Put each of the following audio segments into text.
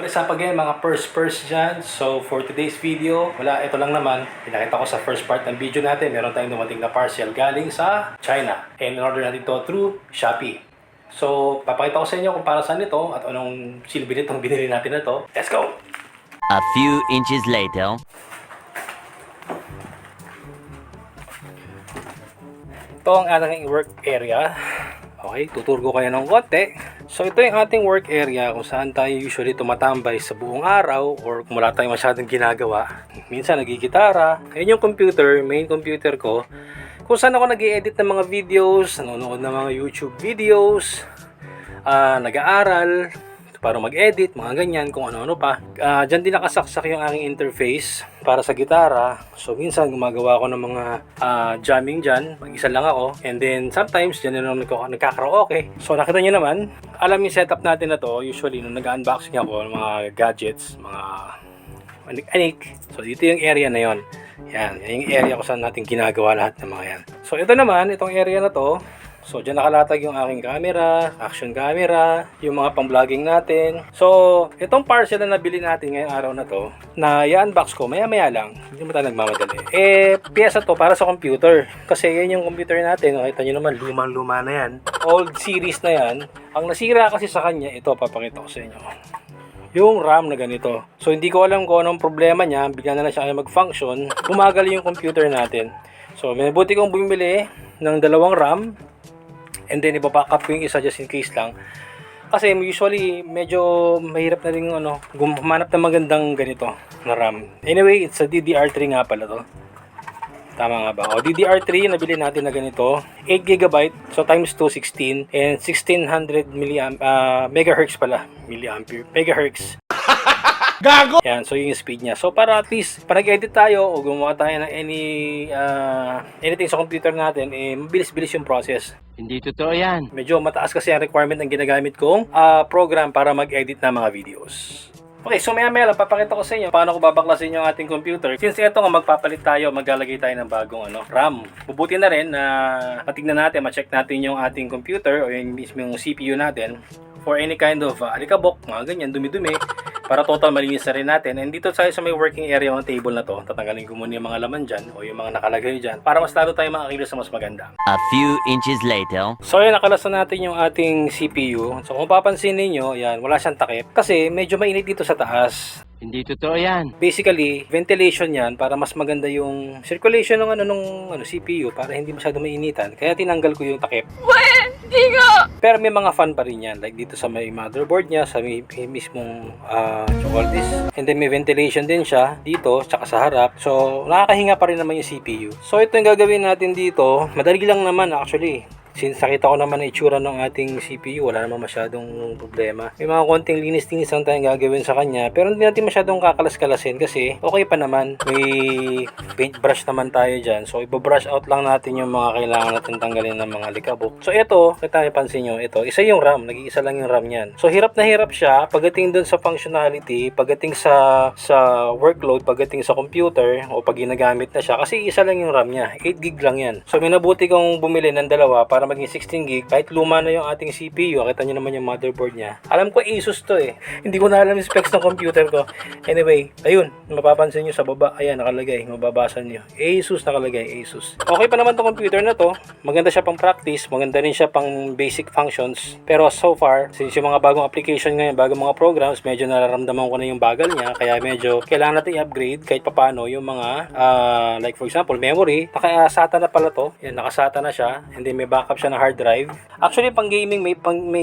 What is up again mga purse dyan? So for today's video, ito lang naman. Pinakita ko sa first part ng video natin. Meron tayong dumating na parcel galing sa China. And in-order natin ito through Shopee. So papakita ko sa inyo kung para saan ito at anong silbi nitong binili natin na ito. Let's go! A few inches later. Ito ang ating work area. Okay, tuturgo kayo ng konti. So ito yung ating work area kung saan tayo usually tumatambay sa buong araw or kung wala tayong masyadong ginagawa. Minsan nagigitara. Ayun yung computer, main computer ko. Kung saan ako nag-i-edit ng mga videos, nanonood ng mga YouTube videos, nag-aaral, para mag-edit, mga ganyan, kung ano-ano pa. Diyan din nakasaksak yung aking interface para sa gitara. So, minsan gumagawa ako ng mga jamming dyan. Mag-isa lang ako. And then, sometimes, dyan na nagkakaraoke. So, nakita nyo naman, alam yung setup natin na to. Usually, nung nag-unboxing ako ng mga gadgets, mga anik. So, dito yung area na yon. Yan yung area kung saan natin ginagawa lahat ng mga yan. So, ito naman, itong area na to, so, dyan nakalatag yung aking camera, action camera, yung mga pang-vlogging natin. So, itong parcel na nabili natin ngayong araw na to, na i-unbox ko, maya-maya lang. Hindi mo tayo nagmamadali. Piyesa to para sa computer. Kasi yan yung computer natin. Nakita nyo naman, lumang-luma na yan. Old series na yan. Ang nasira kasi sa kanya, ito, papakita ko sa inyo. Yung RAM na ganito. So, hindi ko alam kung anong problema niya. Bigla na lang siya mag-function. Bumagal yung computer natin. So, may buti kong bumili ng 2 RAM. And then iba-back up ko yung isa just in case lang. Kasi usually medyo mahirap na rin gumanap ng magandang ganito na RAM. Anyway, it's a DDR3 nga pala to. Tama nga ba? O DDR3 nabili natin na ganito. 8GB, so times 2, 16 and 1600 megahertz pala. Megahertz. Gago! Yan, so yung speed niya. So para at least, para nag-edit tayo o gumawa tayo ng anything sa computer natin, mabilis-bilis yung process. Hindi totoo yan. Medyo mataas kasi ang requirement ng ginagamit kong program para mag-edit ng mga videos. Okay, so maya-maya lang papakita ko sa inyo paano ko babaklasin yung ating computer. Since ito nga magpapalit tayo, maglalagay tayo ng bagong RAM. Bubuti na rin na matignan natin, ma-check natin yung ating computer o yung mismong CPU natin for any kind of alikabok, mga ganyan, dumi-dumi, para total malinis na rin natin. And dito tayo sa may working area ng table na to, tatanggalin ko muna yung mga laman dyan o yung mga nakalagay dyan para mas lalo tayo makakilos sa mas maganda. A few inches later. So yun, nakalasan natin yung ating CPU. So kung papansin ninyo, yan, wala siyang takip kasi medyo mainit dito sa taas. Hindi totoo yan. Basically, ventilation yan para mas maganda yung circulation ng CPU para hindi masyado mainitan. Kaya tinanggal ko yung takip. Hindi nga! Pero may mga fan pa rin yan. Like dito sa may motherboard niya, sa may mismong this. And then may ventilation din siya dito, tsaka sa harap. So, nakakahinga pa rin naman yung CPU. So, ito yung gagawin natin dito. Madali lang naman actually. Since nakita ko naman na itsura ng ating CPU, wala naman masyadong problema. May mga konting linis-linis lang tayong gagawin sa kanya. Pero hindi natin masyadong kakalas-kalasin kasi okay pa naman. May paint brush naman tayo dyan. So, ibabrush out lang natin yung mga kailangan natin tanggalin ng mga likabok. So, ito, kita pansin nyo, ito, isa yung RAM. Nag-iisa lang yung RAM yan. So, hirap na hirap siya pagdating dun sa functionality, pagdating sa workload, pagdating sa computer, o pag ginagamit na siya. Kasi isa lang yung RAM niya. 8GB lang yan. So, minabuti kong bumili ng dalawa para maging 16GB. Kahit luma na yung ating CPU, kita nyo naman yung motherboard niya. Alam ko Asus to eh. Hindi ko na alam yung specs ng computer ko. Anyway, ayun, mapapansin nyo sa baba, ayan, nakalagay, mababasa nyo. Asus nakalagay, Asus. Okay pa naman tong computer na to. Maganda siya pang practice, maganda rin siya pang basic functions. Pero so far, since yung mga bagong application ngayon, bagong mga programs, medyo nararamdaman ko na yung bagal niya. Kaya medyo kailangan natin i-upgrade kahit papano yung mga, like for example, memory. Nakasata na pala to. Yan, nakasata na siya. And then may backup siya ng hard drive. Actually, pang gaming, may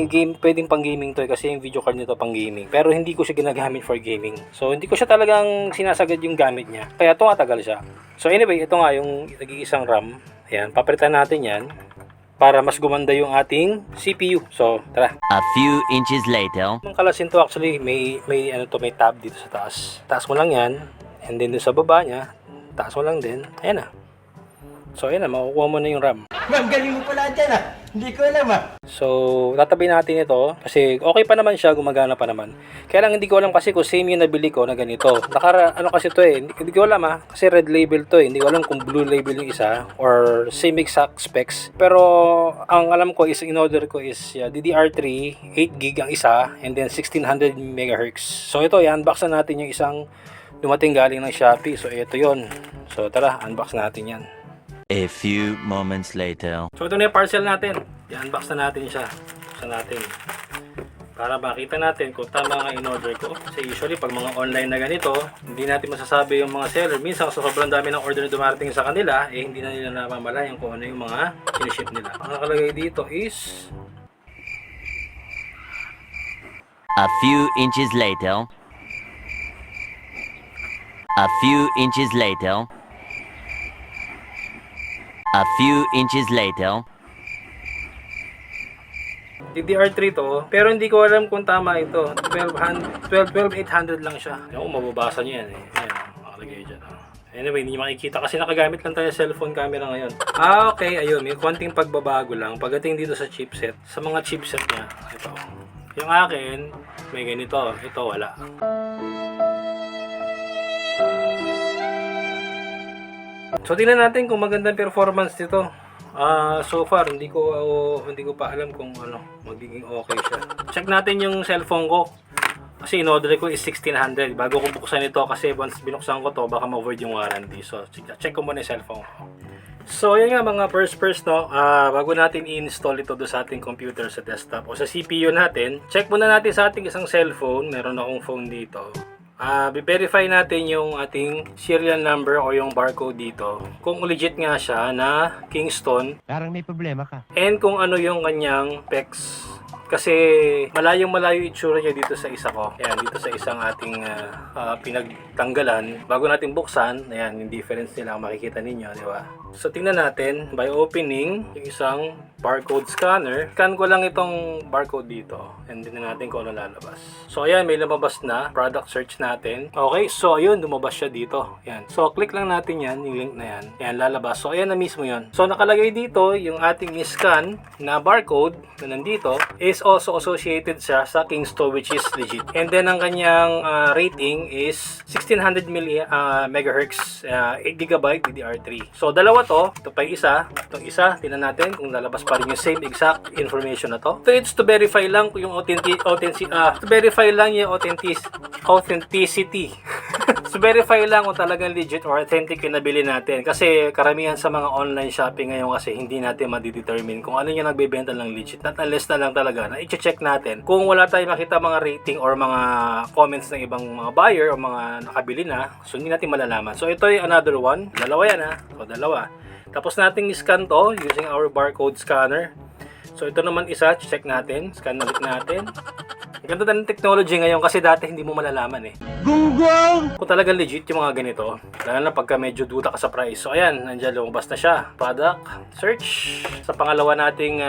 game, pwedeng pang gaming to eh, kasi yung video card nito pang gaming. Pero hindi ko siya ginagamit for gaming. So, hindi ko siya talagang sinasagad yung gamit niya. Kaya tumatagal siya. So, anyway, ito nga yung nag-iisang RAM. Ayan, papalitan natin yan para mas gumanda yung ating CPU. So, tara. A few inches later. Ang kalasin to actually, may tab dito sa taas. Taas mo lang yan. And then dun sa baba niya, taas mo lang din. Ayan na. So, ayan na, makukuha mo na yung RAM. Ma'am, galing mo pala dyan ah. Hindi ko alam ah. So, tatabi natin ito kasi okay pa naman siya, gumagana pa naman. Kaya lang hindi ko alam kasi kung same yung nabili ko na ganito. Ano kasi to eh, hindi ko alam kasi red label to eh. Hindi ko alam kung blue label yung isa or same exact specs. Pero ang alam ko is in order ko is DDR3, 8GB ang isa and then 1600 MHz. So ito, i-unbox na natin yung isang dumating galing ng Shopee. So ito yon. So tara, unbox natin yan. A few moments later. So ito na yung parcel natin. I-unbox na natin siya. Buksan natin. Para makita natin kung tama nga in-order ko. Kasi usually pag mga online na ganito, hindi natin masasabi yung mga seller. Minsan sa sobrang dami ng order na dumarating sa kanila, hindi na nila namamalayan kung ano yung mga siniship nila. Ang nakalagay dito is A few inches later. A few inches later. A few inches later. DDR3 to, pero hindi ko alam kung tama ito. 12800 lang siya. Ako, mababasa niyo yan eh. Ayan, makalagay dyan. Anyway, hindi makikita kasi nakagamit lang tayo cellphone camera ngayon. Okay, ayun, may konting pagbabago lang. Pagdating dito sa chipset, sa mga chipset niya, ito. Yung akin, may ganito. Ito, wala. So, tingnan natin kung magandang performance nito. So far, hindi ko pa alam kung magiging okay siya. Check natin yung cellphone ko. Kasi in-order ko is 1600. Bago ko buksan ito kasi once binuksan ko to, baka ma-void yung warranty. So, check ko muna yung cellphone ko. So, yan nga mga first no. Bago natin i-install ito do sa ating computer sa desktop o sa CPU natin, check muna natin sa ating isang cellphone. Meron akong phone dito. Verify natin yung ating serial number o yung barcode dito. Kung legit nga siya na Kingston. Parang may problema ka. And kung ano yung kanyang specs. Kasi malayong-malayo itsura niya dito sa isa ko. Ayan, dito sa isang ating pinagtanggalan. Bago natin buksan, ayan, yung difference nila makikita ninyo, di ba? So, tingnan natin by opening yung isang barcode scanner. Scan ko lang itong barcode dito. And tingnan natin kung ano lalabas. So, ayan, may lumabas na. Product search natin. Okay, so, ayun, lumabas siya dito. Ayan. So, click lang natin yan, yung link na yan. Ayan, lalabas. So, ayan na mismo yun. So, nakalagay dito yung ating scan na barcode na nandito is also associated siya sa Kingston which is legit. And then, ang kanyang rating is 1600 MHz, 8GB DDR3. So, dalawa to. Ito pa yung isa. Itong isa, tingnan natin kung lalabas pa rin yung same exact information na to. So, it's to verify lang kung yung to verify lang yung authenticity. To verify lang kung talagang legit or authentic yung nabili natin. Kasi karamihan sa mga online shopping ngayon kasi hindi natin madidetermine kung ano yung nagbebenta ng legit. Not unless na lang talaga na i-check natin kung wala tayong makita mga rating or mga comments ng ibang mga buyer o mga nakabili na. So, hindi natin malalaman. So, ito yung another one. Dalawa yan ha. So, dalawa. Tapos nating scan to using our barcode scanner. So, ito naman isa. Check natin. Scan ulit natin. Ang ganda ng technology ngayon kasi dati hindi mo malalaman eh. Gunggong! Kung talagang legit yung mga ganito, lalo na pagka medyo duda ka sa price. So ayan, nandiyan lumabas na siya. Product, search. Sa pangalawa nating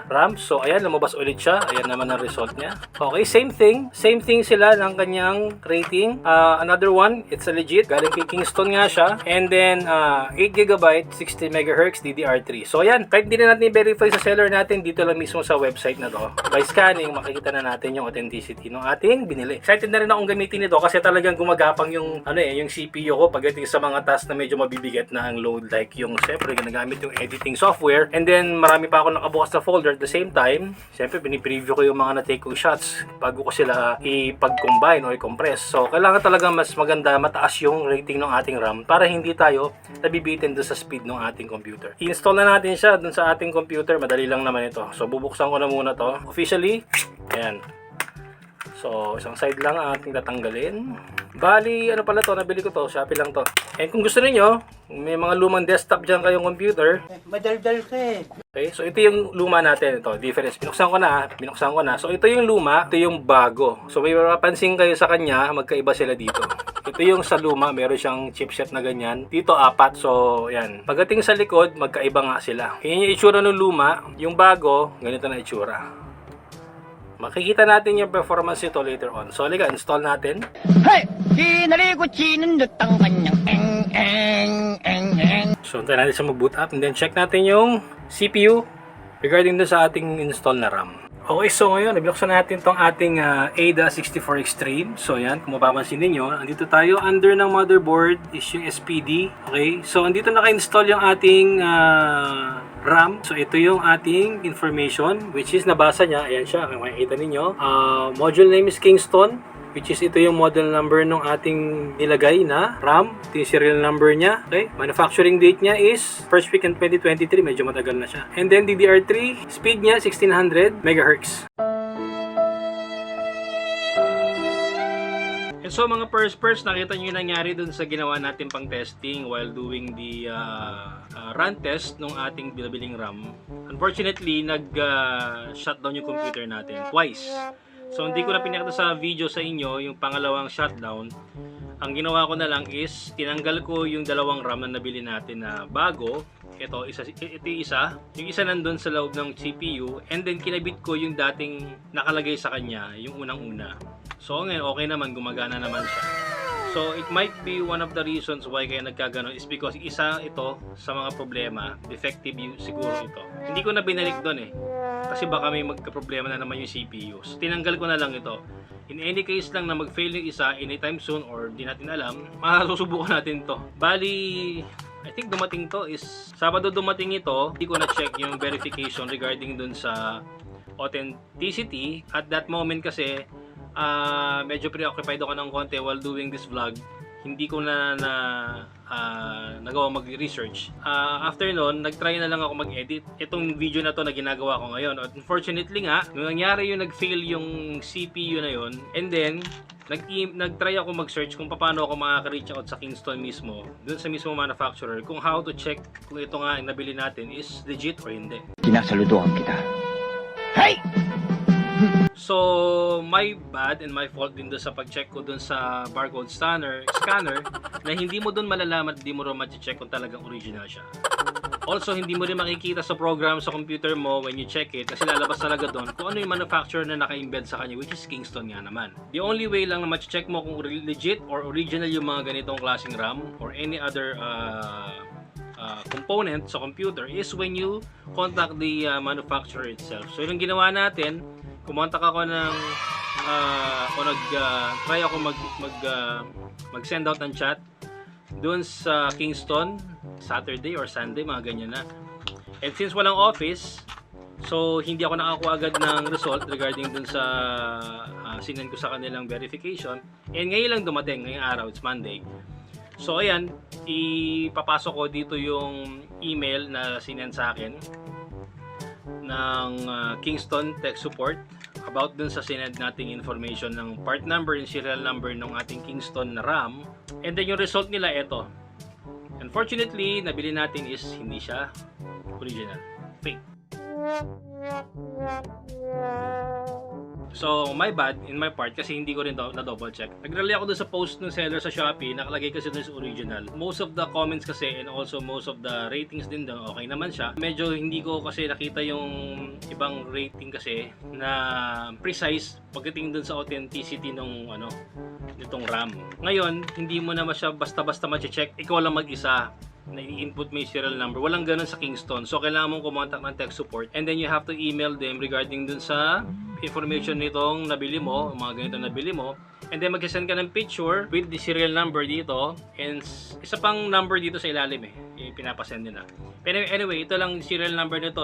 RAM. So ayan, lumabas ulit siya. Ayan naman ang result niya. Okay, same thing. Same thing sila ng kanyang rating. Another one, it's a legit. Galing kay Kingston nga siya. And then, 8GB, 60 MHz DDR3. So ayan, kahit hindi na natin i-verify sa seller natin, dito lang mismo sa website na to. By scanning, makikita na natin yung authenticity ng ating binili. Excited na rin akong gamitin ito kasi talagang gumagapang yung yung CPU ko pagdating sa mga task na medyo mabibigat na ang load, like yung siyempre ginagamit yung editing software, and then marami pa ako nakabukas na folder at the same time. Siyempre pinipreview ko yung mga na-take ko shots bago ko sila ipag-combine o i-compress. So kailangan talaga mas maganda, mataas yung rating ng ating RAM para hindi tayo nabibitin doon sa speed ng ating computer. I-install na natin siya doon sa ating computer. Madali lang naman ito. So bubuksan ko na muna to officially. Ayan. So, isang side lang ang ating tatanggalin. Bali, ano pala to? Nabili ko to. Shopee lang to. And kung gusto niyo, may mga lumang desktop dyan kayong computer. Madaldal ka eh. Okay, so ito yung luma natin. Ito, difference. Binuksan ko na. So, ito yung luma. Ito yung bago. So, may mapapansin kayo sa kanya, magkaiba sila dito. Ito yung sa luma. Meron siyang chipset na ganyan. Dito, 4. So, yan. Pagdating sa likod, magkaiba nga sila. Yan yung itsura ng luma. Yung bago, ganito na itsura. Makikita natin yung performance nito later on. So, halika, install natin. Hey! Kinaligot sinundot ang kanyang eng. So, tayo natin siya mag-boot up. And then, check natin yung CPU. regarding dun sa ating install na RAM. Okay, so ngayon, nabuksan natin tong ating AIDA64 Extreme. So yan, kung mapapansin ninyo, andito tayo under ng motherboard is yung SPD. Okay, so andito naka-install yung ating RAM. So ito yung ating information, which is nabasa niya. Ayan siya, kung makikita ninyo. Module name is Kingston, which is ito yung model number ng ating nilagay na RAM. Ito yung serial number niya. Okay? Manufacturing date niya is first week in 2023. Medyo matagal na siya. And then DDR3, speed niya 1600 MHz. And so mga first, nakita nyo yung nangyari dun sa ginawa natin pang testing while doing the run test ng ating binabiling RAM. Unfortunately, nag-shutdown yung computer natin twice. So hindi ko na pinakita sa video sa inyo yung pangalawang shutdown. Ang ginawa ko na lang is tinanggal ko yung dalawang RAM na nabili natin na bago. Ito isa. Yung isa nandun sa loob ng CPU, and then kinabit ko yung dating nakalagay sa kanya, yung unang-una. So ngayon okay naman, gumagana naman siya. So it might be one of the reasons why kaya nagkaganon is because isa ito sa mga problema, defective siguro ito. Hindi ko na binalik doon eh. Kasi baka may magka-problema na naman yung CPU. So tinanggal ko na lang ito. In any case lang na mag-fail yung isa anytime soon or di natin alam, masusubukan natin to. Bali, I think dumating to is Sabado dumating ito. Hindi ko na-check yung verification regarding dun sa authenticity. At that moment kasi medyo preoccupied ako ng konti while doing this vlog. Hindi ko na nagawa mag-research. After nun, nag-try na lang ako mag-edit. Itong video na to na ginagawa ko ngayon. At unfortunately nga, nung nangyari yung nag-fail yung CPU na yon, and then nag-try ako mag-search kung paano ako makaka-reach out sa Kingston mismo, dun sa mismo manufacturer, kung how to check kung ito nga yung nabili natin is legit or hindi. Sinasaludoan kita. Hey! So, my bad and my fault din doon sa pag-check ko doon sa barcode scanner na hindi mo doon malalaman, hindi mo rin ma-check kung talagang original siya. Also, hindi mo rin makikita sa program sa computer mo when you check it kasi lalabas talaga doon kung ano yung manufacturer na naka-embed sa kanya, which is Kingston nga naman. The only way lang na ma-check mo kung legit or original yung mga ganitong klaseng RAM or any other component sa computer is when you contact the manufacturer itself. So, yung ginawa natin, kumontak ako ng try ako mag-send out ng chat doon sa Kingston Saturday or Sunday, mga ganyan na. And since walang office, so hindi ako nakakuha agad ng result regarding doon sa sinend ko sa kanilang verification. And ngayon lang dumating, ngayong araw, it's Monday. So ayan, ipapasok ko dito yung email na sinend sa akin ng Kingston Tech Support about dun sa sinend nating information ng part number and serial number ng ating Kingston na RAM. And then yung result nila ito. Unfortunately, nabili natin is hindi siya original. Fake. So, my bad in my part kasi hindi ko rin na double check. Nag-rely ako dun sa post ng seller sa Shopee, nakalagay kasi dun sa original. Most of the comments kasi and also most of the ratings din doon, okay naman siya. Medyo hindi ko kasi nakita yung ibang rating kasi na precise pagdating dun sa authenticity ng nitong RAM. Ngayon, hindi mo na siya basta-basta ma-check, ikaw lang mag-isa na i-input mo yung serial number. Walang ganun sa Kingston. So, kailangan mong kumontak ng tech support and then you have to email them regarding dun sa information nitong nabili mo, mga ganito nabili mo, and then mag-send ka ng picture with the serial number dito and isa pang number dito sa ilalim pinapasend nila. Pero anyway, ito lang serial number nito,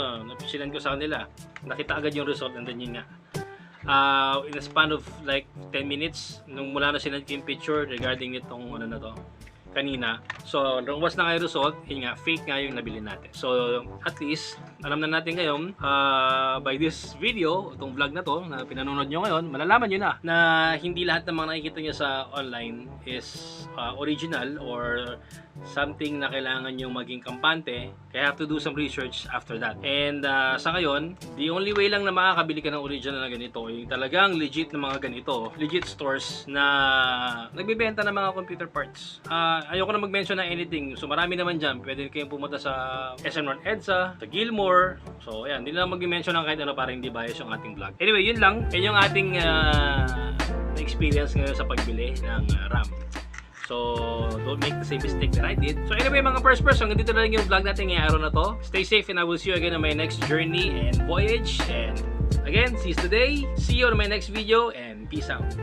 sinend ko sa kanila. Nakita agad yung result and then yun nga. In a span of like 10 minutes, nung mula na sinend ko yung picture regarding itong na to kanina. So, once na kayo result, yun nga, fake nga yung nabili natin. So, at least, alam na natin ngayon, by this video, itong vlog na to, na pinanonood nyo ngayon, malalaman nyo na hindi lahat ng mga nakikita nyo sa online is original or something na kailangan nyo maging kampante. Kaya have to do some research after that. And sa ngayon, the only way lang na makakabili ka ng original na ganito, yung talagang legit na mga ganito, legit stores na nagbibenta ng mga computer parts. Ayoko na mag-mention ng anything. So marami naman dyan. Pwede kayong pumunta sa SM North EDSA, sa Gilmore. So ayan, hindi lang mag-mention ng kahit ano para hindi bias yung ating vlog. Anyway, yun lang. Yan yung ating experience ngayon sa pagbili ng RAM. So, don't make the same mistake that I did. So anyway mga first person, hanggang dito na lang yung vlog natin ngayong araw na to. Stay safe and I will see you again on my next journey and voyage. And again, seize the day. See you on my next video and peace out.